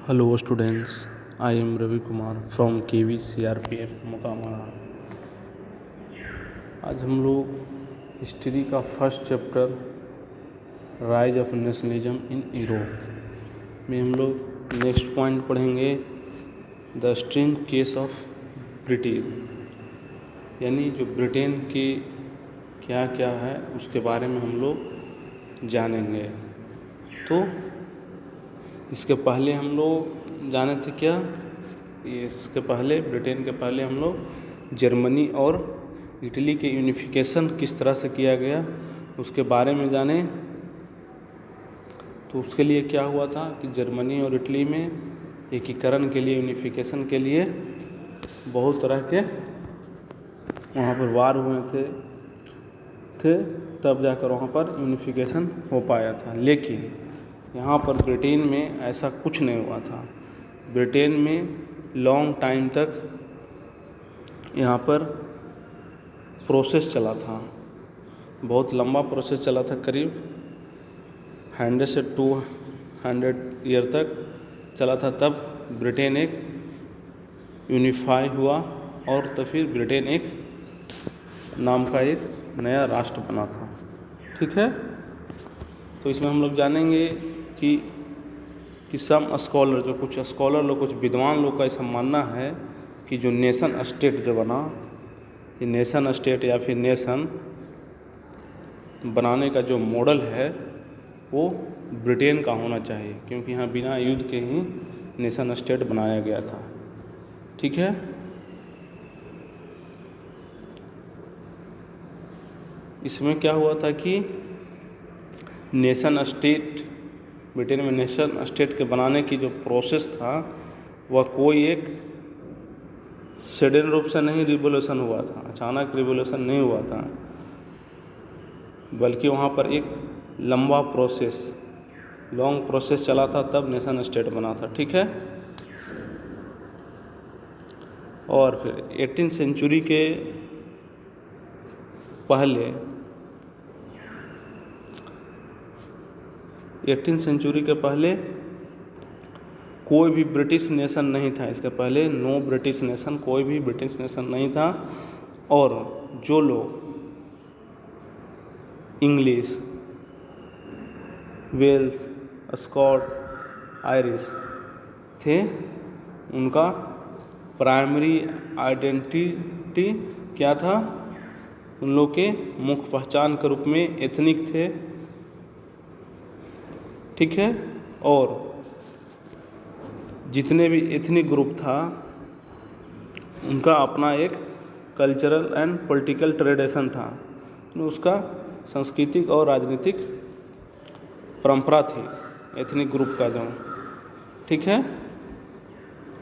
Hello students, I am Ravi Kumar from KV CRPF Mokama. आज हम लोग हिस्ट्री का first chapter rise of nationalism in Europe में हम लोग नेक्स्ट पॉइंट पढ़ेंगे the extreme case of Britain, यानी जो ब्रिटेन की क्या क्या है उसके बारे में हम लोग जानेंगे। तो इसके पहले हम लोग जाने थे क्या, इसके पहले ब्रिटेन के पहले हम लोग जर्मनी और इटली के यूनिफिकेशन किस तरह से किया गया उसके बारे में जाने। तो उसके लिए क्या हुआ था कि जर्मनी और इटली में एकीकरण के लिए, यूनिफिकेशन के लिए बहुत तरह के वहाँ पर वार हुए थे तब जाकर वहाँ पर यूनिफिकेशन हो पाया था। लेकिन यहाँ पर ब्रिटेन में ऐसा कुछ नहीं हुआ था। ब्रिटेन में लॉन्ग टाइम तक यहाँ पर प्रोसेस चला था, बहुत लंबा प्रोसेस चला था, करीब 100 से 200 ईयर तक चला था। तब ब्रिटेन एक यूनिफाई हुआ और तब फिर ब्रिटेन एक नाम का एक नया राष्ट्र बना था। ठीक है, तो इसमें हम लोग जानेंगे कि सम स्कॉलर, जो कुछ स्कॉलर लोग, कुछ विद्वान लोग का ऐसा मानना है कि जो नेशन स्टेट जो बना, ये नेशन स्टेट या फिर नेशन बनाने का जो मॉडल है वो ब्रिटेन का होना चाहिए, क्योंकि यहाँ बिना युद्ध के ही नेशन स्टेट बनाया गया था। ठीक है, इसमें क्या हुआ था कि नेशन स्टेट, ब्रिटेन में नेशन स्टेट के बनाने की जो प्रोसेस था वह कोई एक सडन रूप से नहीं रिवोल्यूशन हुआ था, अचानक रिवोल्यूशन नहीं हुआ था, बल्कि वहाँ पर एक लंबा प्रोसेस, लॉन्ग प्रोसेस चला था, तब नेशन स्टेट बना था। ठीक है, और फिर 18वीं सेंचुरी के पहले, 18वीं सेंचुरी के पहले कोई भी ब्रिटिश नेशन नहीं था। इसके पहले नो ब्रिटिश नेशन, कोई भी ब्रिटिश नेशन नहीं था। और जो लोग इंग्लिश, वेल्स, स्कॉट, आयरिश थे, उनका प्राइमरी आइडेंटिटी क्या था, उन लोग के मुख्य पहचान के रूप में एथनिक थे। ठीक है, और जितने भी एथनिक ग्रुप था उनका अपना एक कल्चरल एंड पॉलिटिकल ट्रेडिशन था, उसका सांस्कृतिक और राजनीतिक परंपरा थी एथनिक ग्रुप का जो। ठीक है,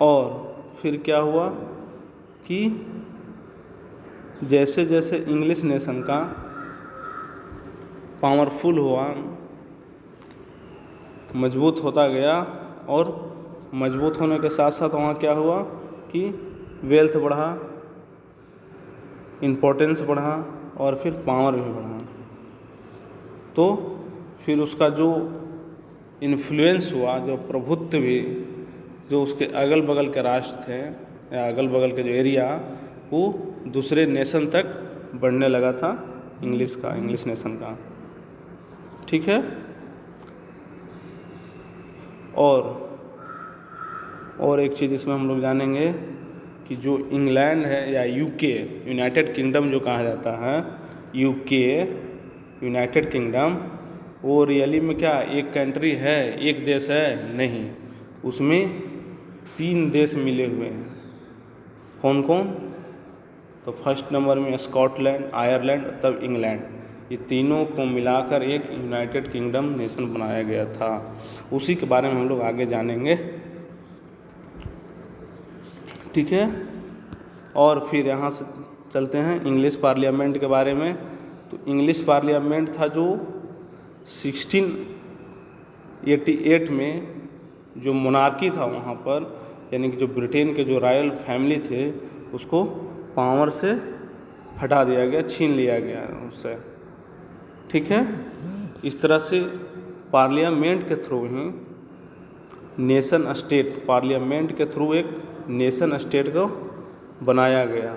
और फिर क्या हुआ कि जैसे जैसे इंग्लिश नेशन का पावरफुल हुआ, मजबूत होता गया, और मजबूत होने के साथ साथ वहाँ क्या हुआ कि वेल्थ बढ़ा, इम्पोर्टेंस बढ़ा और फिर पावर भी बढ़ा। तो फिर उसका जो इन्फ्लुएंस हुआ, जो प्रभुत्व भी, जो उसके अगल बगल के राष्ट्र थे या अगल बगल के जो एरिया, वो दूसरे नेशन तक बढ़ने लगा था, इंग्लिश नेशन का। ठीक है, और एक चीज़ इसमें हम लोग जानेंगे कि जो इंग्लैंड है या यूके, यूनाइटेड किंगडम जो कहा जाता है, यूके यूनाइटेड किंगडम, वो रियली में क्या एक कंट्री है, एक देश है? नहीं, उसमें 3 देश मिले हुए हैं। कौन कौन? तो फर्स्ट नंबर में स्कॉटलैंड, आयरलैंड, तब इंग्लैंड, ये तीनों को मिलाकर एक यूनाइटेड किंगडम नेशन बनाया गया था। उसी के बारे में हम लोग आगे जानेंगे। ठीक है, और फिर यहाँ से चलते हैं इंग्लिश पार्लियामेंट के बारे में। तो इंग्लिश पार्लियामेंट था जो 1688 में जो मोनार्की था वहाँ पर, यानी कि जो ब्रिटेन के जो रॉयल फैमिली थे उसको पावर से हटा दिया गया, छीन लिया गया उससे। ठीक है, इस तरह से पार्लियामेंट के थ्रू ही नेशन स्टेट, पार्लियामेंट के थ्रू एक नेशन स्टेट को बनाया गया,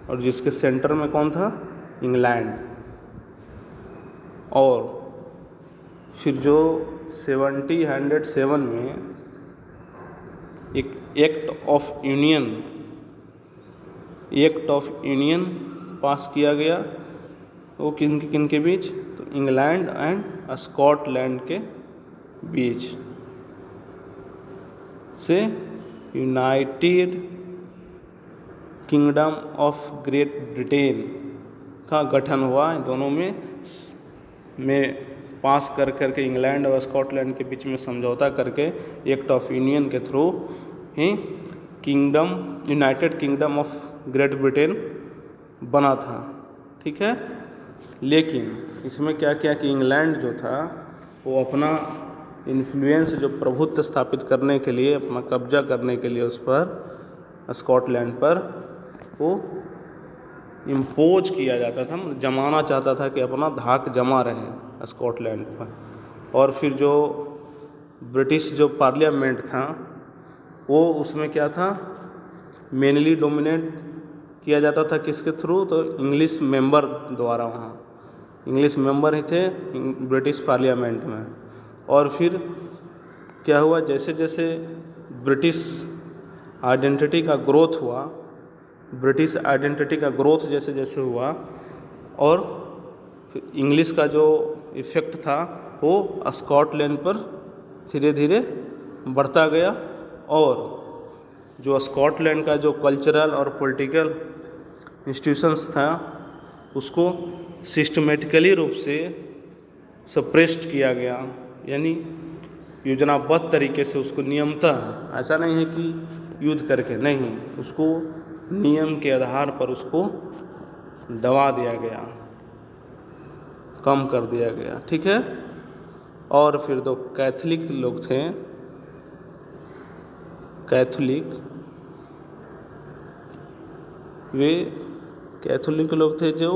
और जिसके सेंटर में कौन था? इंग्लैंड। और फिर जो 1707 में एक एक्ट ऑफ यूनियन पास किया गया, वो किन के बीच? तो इंग्लैंड एंड स्कॉटलैंड के बीच से United kingdom of great Britain का गठन हुआ। इन दोनों में पास करके इंग्लैंड और स्कॉटलैंड के बीच में समझौता करके एक्ट ऑफ यूनियन के through he United kingdom of great Britain बना था। ठीक है, लेकिन इसमें क्या किया कि इंग्लैंड जो था वो अपना इन्फ्लुएंस, जो प्रभुत्व स्थापित करने के लिए, अपना कब्जा करने के लिए उस पर, स्कॉटलैंड पर, वो इम्पोज किया जाता था, जमाना चाहता था कि अपना धाक जमा रहे स्कॉटलैंड पर। और फिर जो ब्रिटिश जो पार्लियामेंट था वो उसमें क्या था? मेनली डोमिनेट किया जाता था किसके थ्रू? तो इंग्लिश मेंबर द्वारा। वहाँ इंग्लिश मेंबर ही थे ब्रिटिश पार्लियामेंट में। और फिर क्या हुआ? जैसे जैसे ब्रिटिश आइडेंटिटी का ग्रोथ हुआ, जैसे जैसे हुआ, और इंग्लिश का जो इफ़ेक्ट था वो स्कॉटलैंड पर धीरे धीरे बढ़ता गया। और जो स्कॉटलैंड का जो कल्चरल और पॉलिटिकल इंस्टीट्यूशंस था उसको सिस्टमेटिकली रूप से सप्रेस्ड किया गया, यानी योजनाबद्ध तरीके से उसको नियमतः, ऐसा नहीं है कि युद्ध करके, नहीं, उसको नियम के आधार पर उसको दबा दिया गया, कम कर दिया गया। ठीक है। और फिर दो कैथोलिक लोग थे, वे कैथोलिक लोग थे जो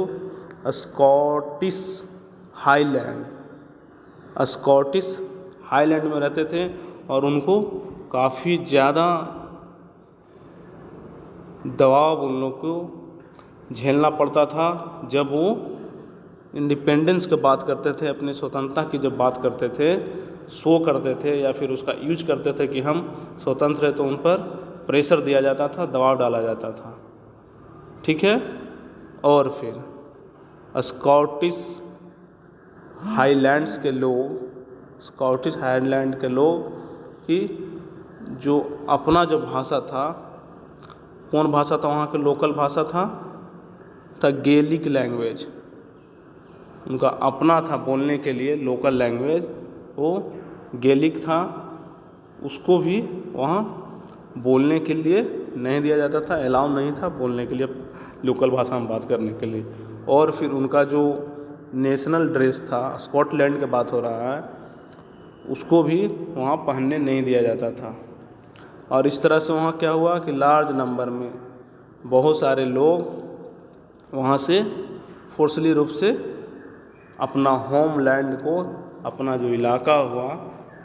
स्कॉटिश हाईलैंड में रहते थे, और उनको काफ़ी ज़्यादा दबाव उन लोग को झेलना पड़ता था जब वो इंडिपेंडेंस की बात करते थे, अपनी स्वतंत्रता की जब बात करते थे, शो करते थे या फिर उसका यूज करते थे कि हम स्वतंत्र हैं, तो उन पर प्रेशर दिया जाता था, दबाव डाला जाता था। ठीक है। और फिर स्कॉटिश हाईलैंड के लोग की जो अपना जो भाषा था, कौन भाषा था? वहाँ के लोकल भाषा था गैलिक लैंग्वेज। उनका अपना था बोलने के लिए लोकल लैंग्वेज, वो गैलिक था। उसको भी वहाँ बोलने के लिए नहीं दिया जाता था, अलाउ नहीं था बोलने के लिए, लोकल भाषा में बात करने के लिए। और फिर उनका जो नेशनल ड्रेस था, स्कॉटलैंड की बात हो रहा है, उसको भी वहाँ पहनने नहीं दिया जाता था। और इस तरह से वहाँ क्या हुआ कि लार्ज नंबर में बहुत सारे लोग वहाँ से फोर्सली रूप से अपना होमलैंड को, अपना जो इलाका हुआ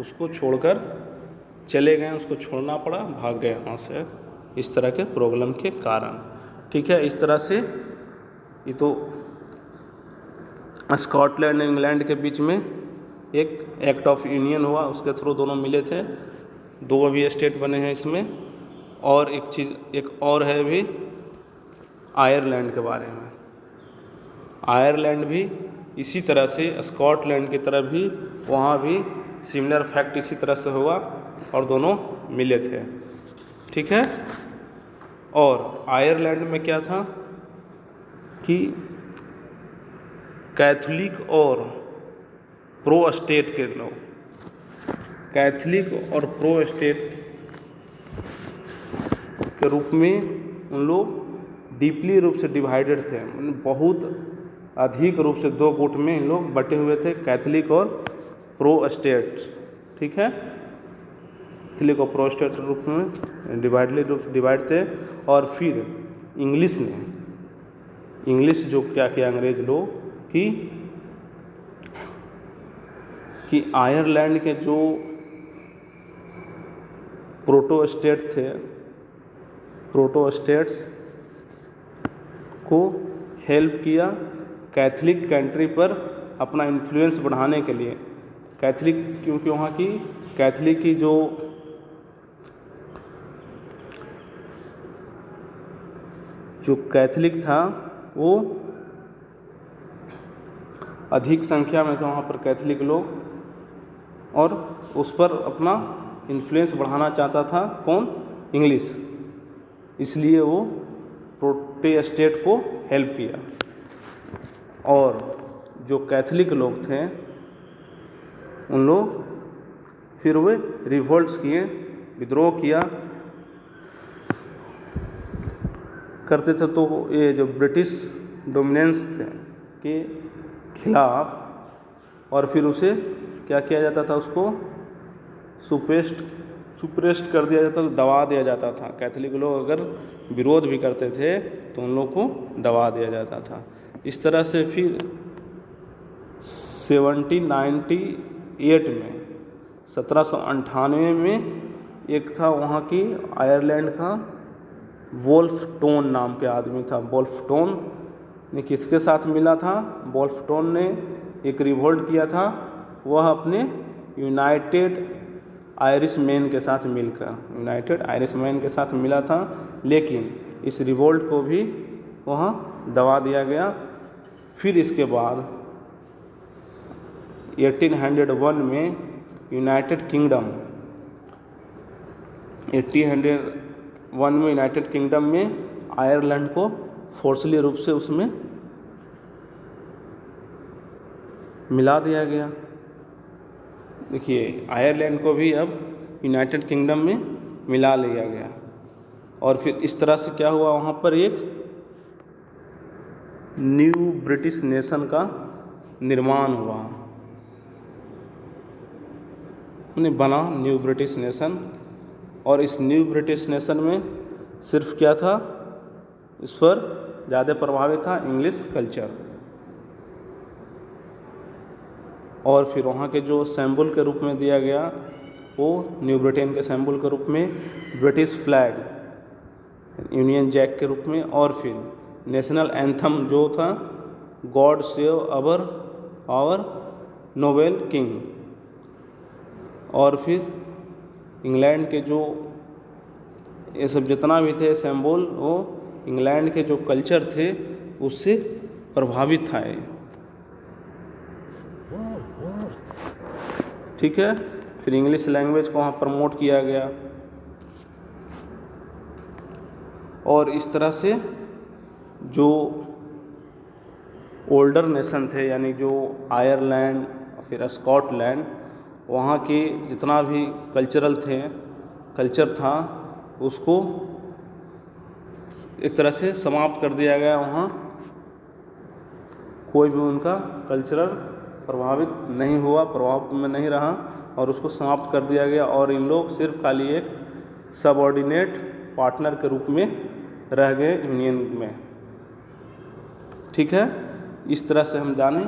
उसको छोड़कर चले गए, उसको छोड़ना पड़ा, भाग गए वहाँ से, इस तरह के प्रॉब्लम के कारण। ठीक है। इस तरह से ये तो स्कॉटलैंड और इंग्लैंड के बीच में एक एक्ट ऑफ यूनियन हुआ, उसके थ्रू दोनों मिले थे, 2 अभी स्टेट बने हैं इसमें। और एक और है भी आयरलैंड के बारे में। आयरलैंड भी इसी तरह से स्कॉटलैंड की तरह भी, वहाँ भी सिमिलर फैक्ट इसी तरह से हुआ और दोनों मिले थे। ठीक है। और आयरलैंड में क्या था कि कैथोलिक और प्रो स्टेट के लोग, कैथोलिक और प्रो स्टेट के रूप में उन लोग डीपली रूप से डिवाइडेड थे, बहुत अधिक रूप से 2 गुट में इन लोग बटे हुए थे, कैथोलिक और प्रो स्टेट। ठीक है। कैथोलिक और प्रो स्टेट रूप में डिवाइड थे। और फिर इंग्लिश जो क्या किया अंग्रेज लोग कि कि आयरलैंड के जो प्रोटो स्टेट्स को हेल्प किया कैथलिक कंट्री पर अपना इन्फ्लुएंस बढ़ाने के लिए। कैथलिक क्योंकि वहाँ की कैथलिक की जो कैथलिक था वो अधिक संख्या में था वहाँ पर कैथलिक लोग, और उस पर अपना इन्फ्लुएंस बढ़ाना चाहता था कौन? इंग्लिश। इसलिए वो प्रोटेस्टेंट को हेल्प किया। और जो कैथलिक लोग थे उन लोग फिर वे रिवोल्ट्स किए, विद्रोह किया करते थे। तो ये जो ब्रिटिश डोमिनेंस थे के खिलाफ, और फिर उसे क्या किया जाता था? उसको सुप्रेस्ट कर दिया जाता था, दबा दिया जाता था। कैथलिक लोग अगर विरोध भी करते थे तो उन लोग को दबा दिया जाता था। इस तरह से फिर 1798 में एक था वहाँ की आयरलैंड का वोल्फटोन नाम के आदमी था। वोल्फटोन ने किसके साथ मिला था? वोल्फटोन ने एक रिवोल्ट किया था, वह अपने यूनाइटेड आयरिशमैन के साथ मिला था, लेकिन इस रिवोल्ट को भी वहाँ दबा दिया गया। फिर इसके बाद 1801 में यूनाइटेड किंगडम में आयरलैंड को फोर्सली रूप से उसमें मिला दिया गया। देखिए, आयरलैंड को भी अब यूनाइटेड किंगडम में मिला लिया गया। और फिर इस तरह से क्या हुआ? वहाँ पर एक न्यू ब्रिटिश नेशन का निर्माण हुआ, उन्हें बना न्यू ब्रिटिश नेशन। और इस न्यू ब्रिटिश नेशन में सिर्फ क्या था? इस पर ज़्यादा प्रभावित था इंग्लिश कल्चर। और फिर वहाँ के जो सिंबल के रूप में दिया गया वो न्यू ब्रिटेन के सिंबल के रूप में ब्रिटिश फ्लैग, यूनियन जैक के रूप में, और फिर नेशनल एंथम जो था God save our noble king. और फिर इंग्लैंड के जो ये सब जितना भी थे सिंबल, वो इंग्लैंड के जो कल्चर थे उससे प्रभावित था ये। ठीक है। फिर इंग्लिश लैंग्वेज को वहाँ प्रमोट किया गया। और इस तरह से जो ओल्डर नेशन थे, यानी जो आयरलैंड फिर स्कॉटलैंड, वहाँ के जितना भी कल्चर था उसको एक तरह से समाप्त कर दिया गया। वहाँ कोई भी उनका कल्चरल प्रभावित नहीं हुआ, प्रभाव में नहीं रहा, और उसको समाप्त कर दिया गया। और इन लोग सिर्फ खाली एक सबऑर्डिनेट पार्टनर के रूप में रह गए यूनियन में। ठीक है। इस तरह से हम जाने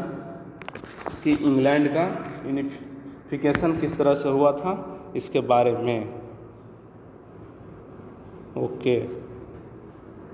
कि इंग्लैंड का यूनिफिकेशन किस तरह से हुआ था इसके बारे में। ओके।